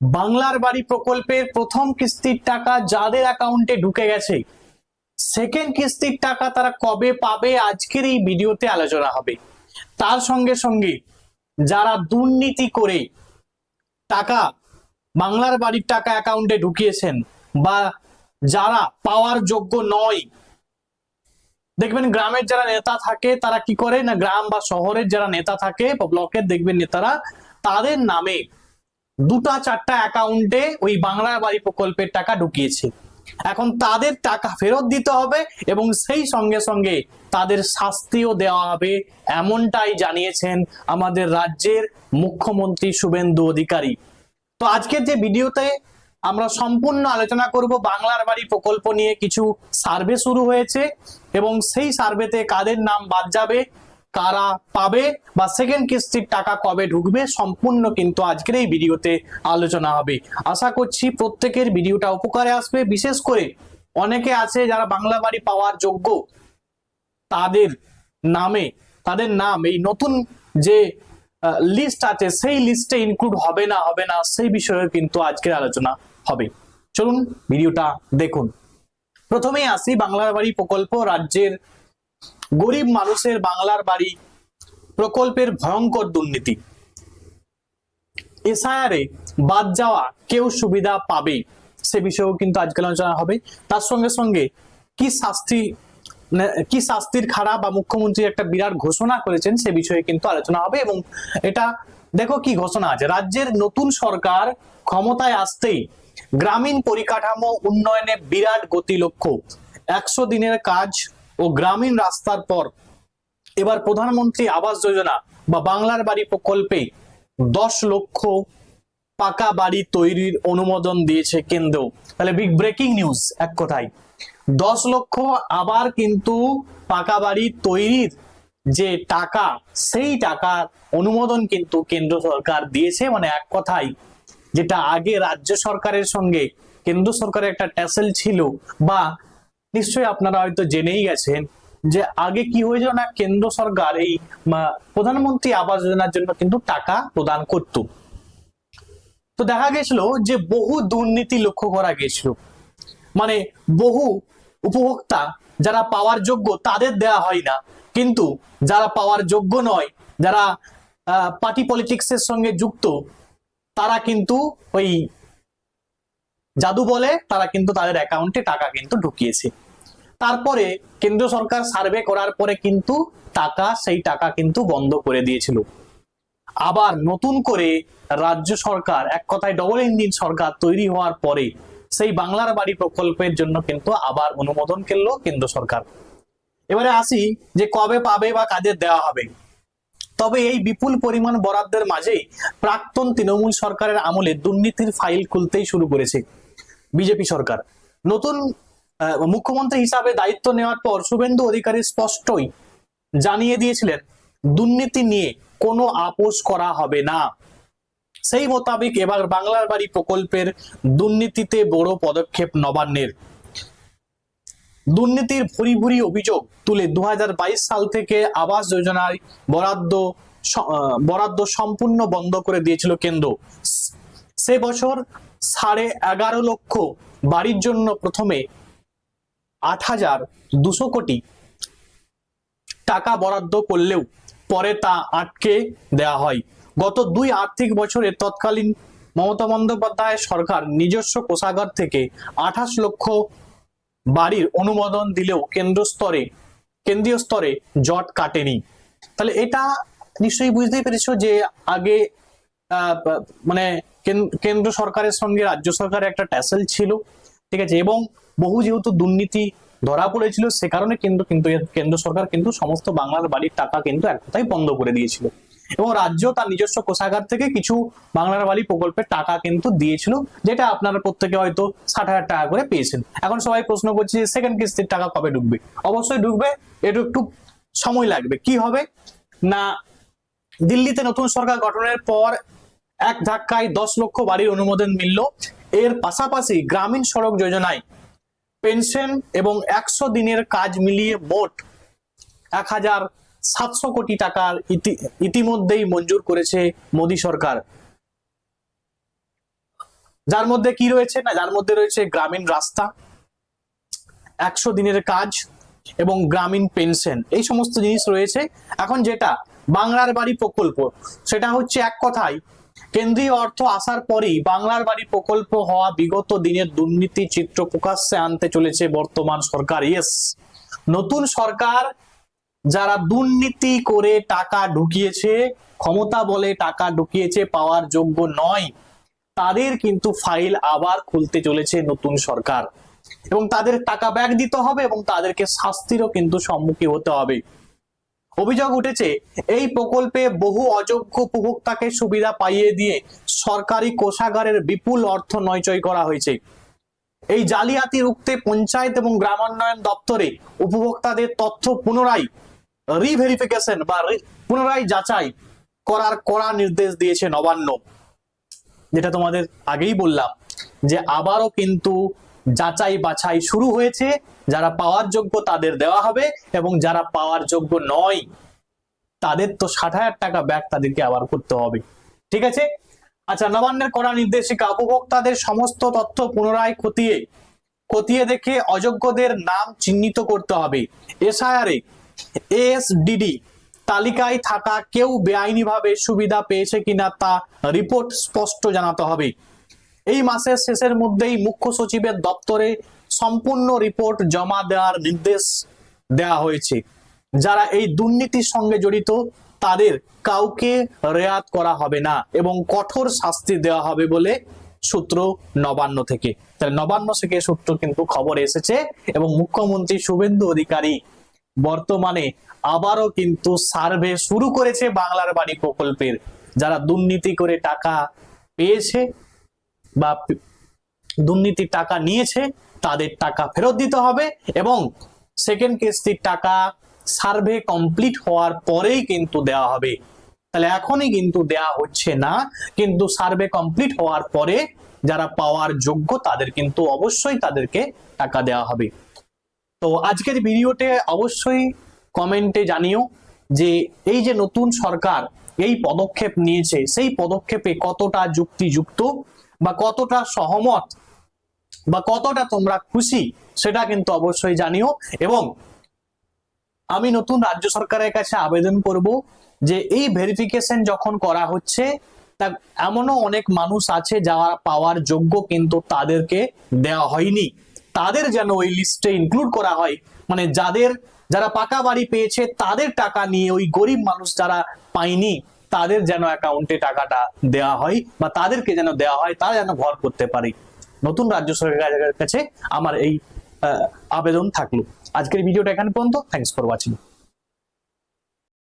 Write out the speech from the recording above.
বাংলার বাড়ি প্রকল্পের প্রথম কিস্তির টাকা যাদের অ্যাকাউন্টে ঢুকে গেছে, সেকেন্ড কিস্তির টাকা তারা কবে পাবে আজকের এই ভিডিওতে আলোচনা হবে। তার সঙ্গে সঙ্গে যারা দুর্নীতি করে টাকা বাংলার বাড়ির টাকা অ্যাকাউন্টে ঢুকিয়েছেন বা যারা পাওয়ার যোগ্য নয়, দেখবেন গ্রামের যারা নেতা থাকে তারা কি করে না, গ্রাম বা শহরের যারা নেতা থাকে বা ব্লকের দেখবেন নেতারা তাদের নামে দুটা চারটা অ্যাকাউন্টে ওই বাংলার বাড়ি প্রকল্পের টাকা ঢুকিয়েছে। এখন তাদের টাকা ফেরত দিতে হবে এবং সেই সঙ্গে সঙ্গে তাদের শাস্তিও দেওয়া হবে, এমনটাই জানিয়েছেন আমাদের রাজ্যের মুখ্যমন্ত্রী শুভেন্দু অধিকারী। তো আজকের যে ভিডিওতে আমরা সম্পূর্ণ আলোচনা করব বাংলার বাড়ি প্রকল্প নিয়ে। কিছু সার্ভে শুরু হয়েছে এবং সেই সার্ভেতে কাদের নাম বাদ যাবে, কারা পাবে বা সেকেন্ড কিস্তির টাকা কবে ঢুকবে, সম্পূর্ণ কিন্তু আজকের এই ভিডিওতে আলোচনা হবে। আশা করছি প্রত্যেকের ভিডিওটা উপকারে আসবে। বিশেষ করে অনেকে আছে যারা বাংলা বাড়ি পাওয়ার যোগ্য, তাদের নাম এই নতুন যে লিস্ট আছে সেই লিস্টে ইনক্লুড হবে না সেই বিষয়ে কিন্তু আজকের আলোচনা হবে। চলুন ভিডিওটা দেখুন। প্রথমেই আসি বাংলার বাড়ি প্রকল্প। রাজ্যের গরিব মানুষের বাংলার বাড়ি প্রকল্পের ভয়ঙ্কর দুর্নীতি। এসআইআরে বাদ যাওয়া কেউ সুবিধা পাবে সে বিষয়েও কিন্তু আজকে আলোচনা হবে। তার সঙ্গে সঙ্গে কি শাস্তির খাড়া বা মুখ্যমন্ত্রী একটা বিরাট ঘোষণা করেছেন সে বিষয়ে কিন্তু আলোচনা হবে। এবং এটা দেখো কি ঘোষণা আছে, রাজ্যের নতুন সরকার ক্ষমতায় আসতেই গ্রামীণ পরিকাঠামো উন্নয়নে বিরাট গতি লক্ষ্য। 100 দিনের কাজ ও গ্রামীণ রাস্তার পর এবার প্রধানমন্ত্রী আবাস যোজনা বা বাংলার বাড়ি প্রকল্পে 10 লক্ষ পাকা বাড়ি তৈরির অনুমোদন দিয়েছে কেন্দ্র। তাহলে বিগ ব্রেকিং নিউজ, এক কথায় 10 লক্ষ আবার কিন্তু পাকা বাড়ি তৈরির যে টাকা, সেই টাকার অনুমোদন কিন্তু কেন্দ্র সরকার দিয়েছে। মানে এক কথায় যেটা আগে রাজ্য সরকারের সঙ্গে কেন্দ্র সরকারের একটা ট্যাসেল ছিল, বা নিশ্চয়ই আপনারা হয়তো জেনেই গেছেন যে আগে কি হয়েছিল না, কেন্দ্র সরকার এই প্রধানমন্ত্রী আবাস যোজনার জন্য কিন্তু টাকা প্রদান করত। তো দেখা গেছিল যে বহু দুর্নীতি লক্ষ্য করা গেছিল। মানে বহু উপভোক্তা যারা পাওয়ার যোগ্য তাদের দেয়া হয় না, কিন্তু যারা পাওয়ার যোগ্য নয়, যারা পার্টি পলিটিক্সের সঙ্গে যুক্ত, তারা কিন্তু ওই জাদু বলে তারা কিন্তু তাদের অ্যাকাউন্টে টাকা কিন্তু ঢুকিয়েছে। তারপরে কেন্দ্র সরকার সার্ভে করার পরে কিন্তু সেই টাকা কিন্তু বন্ধ করে দিয়েছিল। আবার নতুন করে রাজ্য সরকার, এক কথায় ডবল ইঞ্জিন সরকার তৈরি হওয়ার পরে সেই বাংলার বাড়ি প্রকল্পের জন্য কিন্তু আবার অনুমোদন করলো কেন্দ্র সরকার। এবারে আসি যে কবে পাবে বা কাদের দেওয়া হবে। তবে এই বিপুল পরিমাণ বরাদ্দের মাঝেই প্রাক্তন তৃণমূল সরকারের আমলে দুর্নীতির ফাইল খুলতেই শুরু করেছে বিজেপি সরকার। নতুন মুখ্যমন্ত্রী হিসাবে দায়িত্ব নেওয়ার পর শুভেন্দু অধিকারী স্পষ্টই জানিয়ে দিয়েছিলেন দুর্নীতি নিয়ে কোনো আপোষ করা হবে না। সেই মোতাবেক এবার বাংলার বাড়ি প্রকল্পের দুর্নীতিতে বড় পদক্ষেপ নবান্নের। দুর্নীতির ভুরি ভুরি অভিযোগ তুলে 2022 সাল থেকে আবাস যোজনার বরাদ্দ সম্পূর্ণ বন্ধ করে দিয়েছিল কেন্দ্র। সে বছর 11.5 লক্ষ বাড়ির জন্য প্রথমে 8,200 কোটি টাকা বরাদ্দ করলেও পরে তা আটকে দেওয়া হয়। গত 2 আর্থিক বছরে তৎকালীন মমতা বন্দ্যোপাধ্যায়ের সরকার নিজস্ব কোষাগার থেকে 28 লক্ষ বাড়ির অনুমোদন দিলেও কেন্দ্রীয় স্তরে জট কাটেনি। তাহলে এটা নিশ্চয়ই বুঝতেই পেরেছো যে আগে মানে কেন্দ্র সরকারের সঙ্গে রাজ্য সরকারের একটা ট্যাসেল ছিল, ঠিক আছে, এবং বহু যেহেতু দুর্নীতি ধরা পড়েছিল সে কারণে কেন্দ্র সরকার কিন্তু সমস্ত বাংলার বাড়ির টাকা কিন্তু এক কথায় বন্ধ করে দিয়েছিল এবং রাজ্য তার নিজস্ব কোষাগার থেকে কিছু বাংলার বাড়ি প্রকল্পের টাকা কিন্তু দিয়েছিল, যেটা আপনারা প্রত্যেকে হয়তো 60,000 টাকা করে পেয়েছেন। এখন সবাই প্রশ্ন করছে যে সেকেন্ড কিস্তির টাকা কবে ঢুকবে। অবশ্যই ঢুকবে, একটু সময় লাগবে। কি হবে না, দিল্লিতে নতুন সরকার গঠনের পর এক ধাক্কায় 10 লক্ষ বাড়ির অনুমোদন মিলল। এর পাশাপাশি গ্রামীণ সড়ক যোজনায় পেনশন এবং 100 দিনের কাজ মিলিয়ে মোট 1,700 কোটি টাকার ইতিমধ্যেই মঞ্জুর করেছে মোদী সরকার। যার মধ্যে কি রয়েছে না, যার মধ্যে রয়েছে গ্রামীণ রাস্তা, 100 দিনের কাজ এবং গ্রামীণ পেনশন, এই সমস্ত জিনিস রয়েছে। এখন যেটা বাংলার বাড়ি প্রকল্প, সেটা হচ্ছে এক কথায় কেন্দ্রীয় অর্থ আসার পরেই বাংলার বাড়ি প্রকল্প হওয়া বিগত দিনের দুর্নীতি চিত্র প্রকাশ্যে আনতে চলেছে বর্তমান সরকার। ইয়েস, নতুন সরকার যারা দুর্নীতি করে টাকা ঢুকিয়েছে, ক্ষমতা বলে টাকা ঢুকিয়েছে, পাওয়ার যোগ্য নয়, তাদের কিন্তু ফাইল আবার খুলতে চলেছে নতুন সরকার, এবং তাদের টাকা ব্যাক দিতে হবে এবং তাদেরকে শাস্তিরও কিন্তু সম্মুখীন হতে হবে। অভিযোগ উঠেছে এই প্রকল্পে বহু অযোগ্য উপভোক্তাকে সুবিধা পাইয়ে দিয়ে সরকারি কোষাগারের বিপুল অর্থ নয়চয় করা হয়েছে। এই জালিয়াতি রুখতে পঞ্চায়েত এবং গ্রামোন্নয়ন দপ্তরে উপভোক্তাদের তথ্য পুনরায় রিভেরিফিকেশন বা পুনরায় যাচাই করার কড়া নির্দেশ দিয়েছে নবান্ন। যেটা তোমাদের আগেই বললাম যে আবারও কিন্তু যাচাই বাছাই শুরু হয়েছে, যারা পাওয়ার যোগ্য তাদের দেওয়া হবে এবং যারা পাওয়ার যোগ্য নয় তাদের তো 60,000 টাকা ব্যাক তাদেরকে আবার করতে হবে। ঠিক আছে। আচ্ছা, নবান্নের কড়া নির্দেশিকা, উপভোক্তাদের সমস্ত তথ্য পুনরায় খতিয়ে দেখে অযোগ্যদের নাম চিহ্নিত করতে হবে। এসআইআর এএসডিডি তালিকায় থাকা কেউ বেআইনিভাবে সুবিধা পেয়েছে কিনা তা রিপোর্ট স্পষ্ট জানাতে হবে। এই মাসের শেষের মধ্যেই মুখ্য সচিবের দপ্তরে সম্পূর্ণ রিপোর্ট জমা দেওয়ার নির্দেশ দেওয়া হয়েছে। যারা এই দুর্নীতির সঙ্গে জড়িত তাদের কাউকে রেয়াত করা হবে না এবং কঠোর শাস্তি দেওয়া হবে বলে সূত্র নবান্ন থেকে। তাহলে নবান্ন থেকে সূত্র কিন্তু খবর এসেছে এবং মুখ্যমন্ত্রী শুভেন্দু অধিকারী বর্তমানে আবারও কিন্তু সার্ভে শুরু করেছে বাংলার বাড়ি প্রকল্পের। যারা দুর্নীতি করে টাকা পেয়েছে বা দুর্নীতির টাকা নিয়েছে তাদের টাকা ফেরত দিতে হবে এবং সেকেন্ড কিস্তির টাকা সার্ভে কমপ্লিট হওয়ার পরেই কিন্তু দেওয়া হবে। তাহলে এখনই কিন্তু দেওয়া হচ্ছে না, কিন্তু সার্ভে কমপ্লিট হওয়ার পরে যারা পাওয়ার যোগ্য তাদের কিন্তু অবশ্যই তাদেরকে টাকা দেওয়া হবে। তো আজকের ভিডিওতে অবশ্যই কমেন্টে জানিও যে এই যে নতুন সরকার এই পদক্ষেপ নিয়েছে সেই পদক্ষেপে কতটা যুক্তিযুক্ত বা কতটা সহমত বা কতটা তোমরা খুশি, সেটা কিন্তু অবশ্যই জানিও। এবং আমি নতুন রাজ্য সরকারের কাছে আবেদন করব যে এই ভেরিফিকেশন যখন করা হচ্ছে, তা এমনও অনেক মানুষ আছে যারা পাওয়ার যোগ্য কিন্তু তাদেরকে দেওয়া হয়নি, তাদের যেন ওই লিস্টে ইনক্লুড করা হয়। মানে যারা পাকা বাড়ি পেয়েছে তাদের টাকা নিয়ে ওই গরিব মানুষ যারা পায়নি তাদের যেন অ্যাকাউন্টে টাকাটা দেওয়া হয় বা তাদেরকে যেন দেওয়া হয়, তারা যেন ঘর করতে পারে। নতুন রাজ্য সরকারের কাছে আমার এই আবেদন থাকলো। আজকের ভিডিওটা এখানে পর্যন্ত। Thanks for watching.